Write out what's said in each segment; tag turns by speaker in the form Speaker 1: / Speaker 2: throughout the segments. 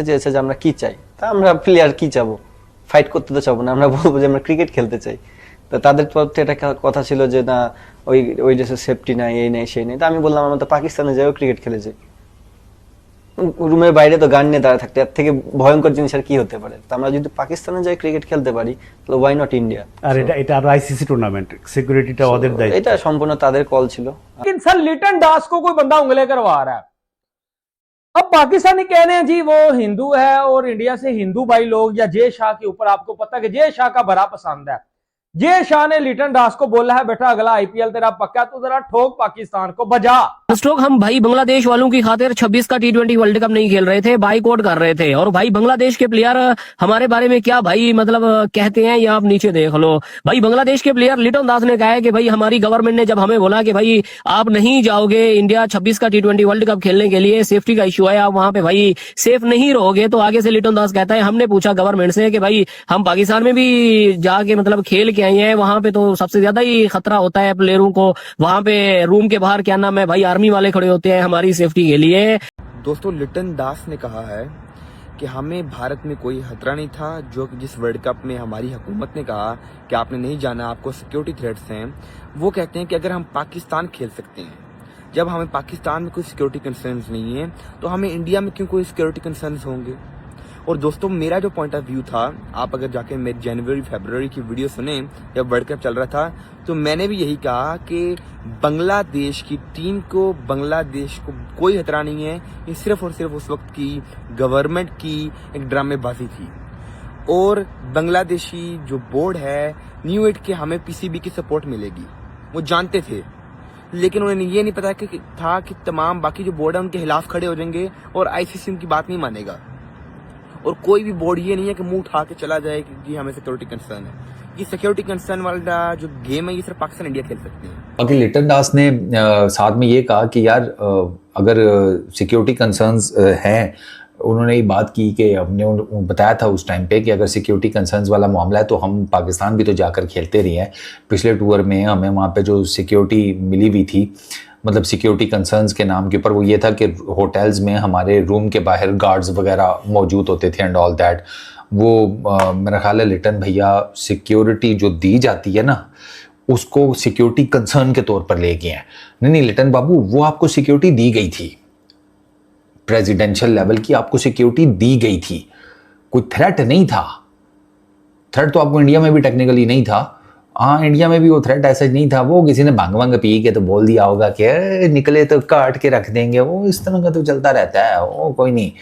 Speaker 1: জানতে চেয়েছে যে আমরা কি চাই, তা আমরা প্লেয়ার কি চাবো, ফাইট করতে তো চাবো না, আমরা বলবো যে আমরা ক্রিকেট খেলতে চাই। তো তাদের তরফ থেকে একটা কথা ছিল যে না, ওই ওই দেশের সেফটি নাই, এই নেই সেই নেই। তা আমি বললাম আমরা তো পাকিস্তানে যাইও ক্রিকেট খেলেছি, রুমের বাইরে তো গান নিয়ে দাঁড়িয়ে থাকতে, এর থেকে ভয়ঙ্কর জিনিস আর কি হতে পারে। তো আমরা যদি পাকিস্তানে যাই ক্রিকেট খেলতে পারি, তাহলে ওয়াই নট ইন্ডিয়া।
Speaker 2: আর এটা আর আইসিসি টুর্নামেন্ট, সিকিউরিটিটা ওদের দায়িত্ব।
Speaker 1: এটা সম্পূর্ণ তাদের কল ছিল।
Speaker 3: लेकिन सर लिटन दास को कोई बंदा उंगली करवा रहा है। अब पाकिस्तानी कह रहे हैं जी वो हिंदू है और इंडिया से हिंदू भाई लोग या जय शाह के ऊपर, आपको पता है कि जय शाह का बड़ा पसंद है। जय शाह ने लिटन दास को बोला है बेटा अगला आईपीएल तेरा पक्का, तो जरा ठोक पाकिस्तान को बजा।
Speaker 4: स्ट्रोक हम भाई बांग्लादेश वालों की खातिर 26 का T20 वर्ल्ड कप नहीं खेल रहे थे, बाइकआउट कर रहे थे। और भाई बांग्लादेश के प्लेयर हमारे बारे में क्या भाई मतलब कहते हैं, ये आप नीचे देख लो। भाई बांग्लादेश के प्लेयर लिटन दास ने कहा है कि भाई हमारी गवर्नमेंट ने जब हमें बोला कि भाई आप नहीं जाओगे इंडिया 26 का T20 वर्ल्ड कप खेलने के लिए, सेफ्टी का इश्यू है, आप वहां पे भाई सेफ नहीं रहोगे। तो आगे से लिटन दास कहता है हमने पूछा गवर्नमेंट से कि भाई हम पाकिस्तान में भी जाके मतलब खेल के आए हैं, वहां पे तो सबसे ज्यादा ही खतरा होता है प्लेयरों को, वहां पे रूम के बाहर क्या नाम है भाई आर्मी वाले खड़े होते हैं हमारी सेफ्टी के लिए।
Speaker 5: दोस्तों, लिटन दास ने कहा है कि हमें भारत में कोई खतरा नहीं था, जो कि जिस वर्ल्ड कप में हमारी हुकूमत ने कहा कि आपने नहीं जाना, आपको सिक्योरिटी थ्रेट्स हैं। वो कहते हैं कि अगर हम पाकिस्तान खेल सकते हैं, जब हमें पाकिस्तान में कोई सिक्योरिटी कंसर्न्स नहीं है, तो हमें इंडिया में क्यों कोई सिक्योरिटी कंसर्न्स होंगे। और दोस्तों, मेरा जो पॉइंट ऑफ व्यू था, आप अगर जाके मेरी जनवरी फरवरी की वीडियो सुने जब वर्ल्ड कप चल रहा था, तो मैंने भी यही कहा कि बांग्लादेश की टीम को, बांग्लादेश को कोई खतरा नहीं है, ये सिर्फ और सिर्फ उस वक्त की गवर्नमेंट की एक ड्रामेबाजी थी। और बांग्लादेशी जो बोर्ड है न्यू इट के हमें पीसीबी की सपोर्ट मिलेगी, वो जानते थे, लेकिन उन्हें ये नहीं पता था कि तमाम बाकी जो बोर्ड है उनके खिलाफ खड़े हो जाएंगे और आईसीसी उनकी बात नहीं मानेगा। और कोई भी बोर्ड ये नहीं है कि मुंह उठा के चला जाए कि जी हमें सिक्योरिटी कंसर्न है। ये सिक्योरिटी कंसर्न वाला जो गेम है ये सिर्फ पाकिस्तान इंडिया खेल सकते हैं।
Speaker 6: बाकी लिटन दास ने साथ में ये कहा कि यार अगर सिक्योरिटी कंसर्न्स हैं, उन्होंने ये बात की कि हमने बताया था उस टाइम पे कि अगर सिक्योरिटी कंसर्न्स वाला मामला है तो हम पाकिस्तान भी तो जाकर खेलते रहे हैं। पिछले टूर में हमें वहाँ पे जो सिक्योरिटी मिली हुई थी, मतलब सिक्योरिटी कंसर्न्स के नाम के ऊपर, वो ये था कि होटल्स में हमारे रूम के बाहर गार्ड्स वगैरह मौजूद होते थे एंड ऑल दैट। वो मेरा ख्याल है लिटन भैया सिक्योरिटी जो दी जाती है ना, उसको सिक्योरिटी कंसर्न के तौर पर ले गए हैं। नहीं लिटन बाबू, वो आपको सिक्योरिटी दी गई थी, प्रेसिडेंशियल लेवल की आपको सिक्योरिटी दी गई थी, कोई थ्रेट नहीं था। थ्रेट तो आपको इंडिया में भी टेक्निकली नहीं था। हाँ, इंडिया में भी वो थ्रेट ऐसा नहीं था, वो किसी ने भांग भांग पी के तो बोल दिया होगा कि निकले तो काट के रख देंगे, वो इस तरह का तो चलता रहता है, वो कोई नहीं।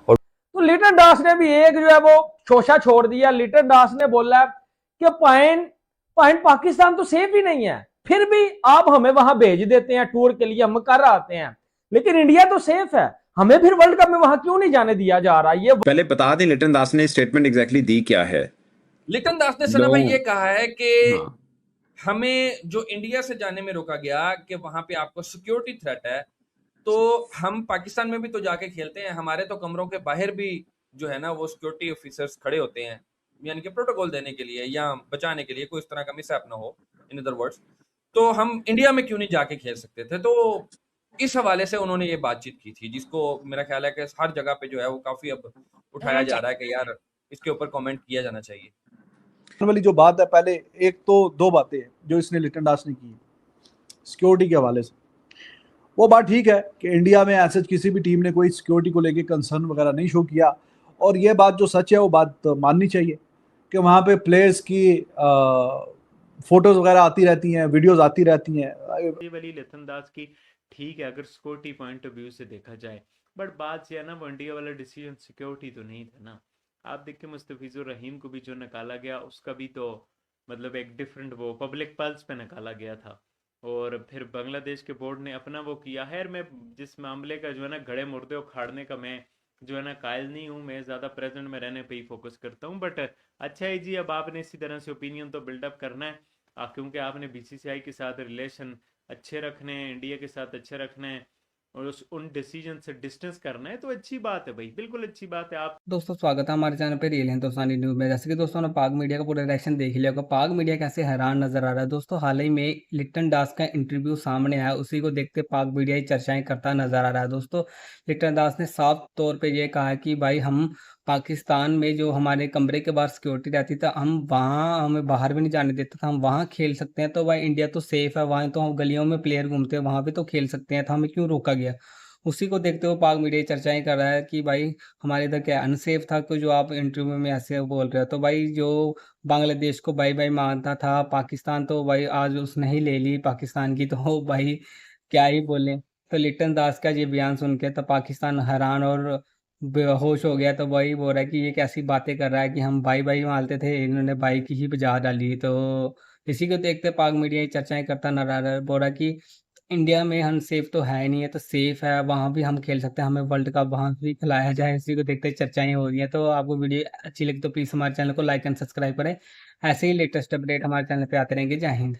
Speaker 6: और
Speaker 3: तो लिटन दास ने भी एक जो है वो शोशा छोड़ दिया। लिटन दास ने बोला कि पॉइंट पाकिस्तान तो सेफ ही नहीं है, फिर भी आप हमें वहां भेज देते हैं टूर के लिए, हम कर आते हैं, लेकिन इंडिया तो सेफ है, हमें फिर वर्ल्ड कप में वहां क्यों नहीं जाने दिया जा रहा। ये
Speaker 7: पहले बता दें लिटन दास ने स्टेटमेंट एग्जैक्टली दी क्या है।
Speaker 8: लिटन दास ने सना भाई ये कहा है कि हमें जो इंडिया से जाने में रोका गया कि वहां पे आपको सिक्योरिटी थ्रेट है, तो हम पाकिस्तान में भी तो जाके खेलते हैं, हमारे तो कमरों के बाहर भी जो है ना वो सिक्योरिटी ऑफिसर्स खड़े होते हैं, यानी कि प्रोटोकॉल देने के लिए या बचाने के लिए, कोई इस तरह का मिसहैप ना हो, इन अदर वर्ड्स। तो हम इंडिया में क्यों नहीं जाके खेल सकते थे। तो इस हवाले से उन्होंने ये बातचीत की थी, जिसको मेरा ख्याल है कि हर जगह पे जो है वो काफी अब उठाया जा रहा है कि यार इसके ऊपर कमेंट किया जाना चाहिए।
Speaker 9: वाली जो बात है, पहले एक तो दो बातें जो इसने लिटन दास ने की सिक्योरिटी के हवाले से, वो बात ठीक है कि इंडिया में ऐसे किसी भी टीम ने कोई सिक्योरिटी को लेके कंसर्न वगैरह नहीं शो किया, और ये बात जो सच है वो बात माननी चाहिए कि वहाँ पे प्लेयर्स की फोटोज वगैरह आती रहती हैं, वीडियोस आती रहती हैं।
Speaker 10: ये वाली लिटन दास की ठीक है अगर सिक्योरिटी पॉइंट ऑफ व्यू से देखा जाए, बट बात ये है ना, वो इंडिया वाला डिसीजन सिक्योरिटी तो नहीं था ना। आप देखिए मुस्तफिजुर रहीम को भी जो निकाला गया, उसका भी तो मतलब एक डिफरेंट वो पब्लिक पल्स पे निकाला गया था, और फिर बांग्लादेश के बोर्ड ने अपना वो किया है। मैं जिस मामले का जो है ना घड़े मुर्दे उखाड़ने का मैं जो है ना कायल नहीं हूँ, मैं ज़्यादा प्रेजेंट में रहने पे ही फोकस करता हूँ। बट अच्छा है जी, अब आपने इसी तरह से ओपिनियन तो बिल्डअप करना है, क्योंकि आपने बीसीसीआई के साथ रिलेशन अच्छे रखने हैं, इंडिया के साथ अच्छे रखने हैं, और उन डिसीजन से डिस्टेंस करना है तो अच्छी बात है भाई, बिल्कुल अच्छी बात है। आप
Speaker 11: दोस्तों स्वागत है हमारे चैनल पे रियल हिंदुस्तानी न्यूज़ में। जैसे कि दोस्तों ने पाक मीडिया का पूरा रिएक्शन देख लिया होगा, पाक मीडिया कैसे हैरान नजर आ रहा है। दोस्तों हाल ही में लिप्टन दास का इंटरव्यू सामने आया, उसी को देखते पाक मीडिया ही चर्चाएं करता नजर आ रहा है। दोस्तों लिप्टन दास ने साफ तौर पे ये कहा है कि भाई हम पाकिस्तान में जो हमारे कमरे के बाहर सिक्योरिटी रहती था, हम वहाँ हमें बाहर भी नहीं जाने देता था, हम वहाँ खेल सकते हैं। तो भाई इंडिया तो सेफ है, वहाँ तो हम गलियों में प्लेयर घूमते हैं, वहाँ भी तो खेल सकते हैं, तो हमें क्यों रोका गया। उसी को देखते हुए पाक मीडिया चर्चाएं कर रहा है कि भाई हमारे इधर क्या अनसेफ था कि जो आप इंटरव्यू में ऐसे बोल रहे हो। तो भाई जो बांग्लादेश को बाई बाई मानता था पाकिस्तान, तो भाई आज उसने ही ले ली पाकिस्तान की, तो भाई क्या ही बोले। तो लिटन दास का ये बयान सुन के तो पाकिस्तान हैरान और बेहोश हो गया। तो वही बोल रहा है कि ये कैसी बातें कर रहा है कि हम भाई भाई मानते थे, इन्होंने भाई की ही बजा डाली। तो इसी को देखते पाक मीडिया ये चर्चाएं करता नजर आ रहा है, बोल रहा है कि इंडिया में हम सेफ तो है नहीं है, तो सेफ है वहाँ भी हम खेल सकते हैं, हमें वर्ल्ड कप वहाँ भी खिलाया जाए। इसी को देखते चर्चाएं हो रही हैं। तो आपको वीडियो अच्छी लगी तो प्लीज़ हमारे चैनल को लाइक एंड सब्सक्राइब करें। ऐसे ही लेटेस्ट अपडेट हमारे चैनल पे आते रहेंगे। जय हिंद।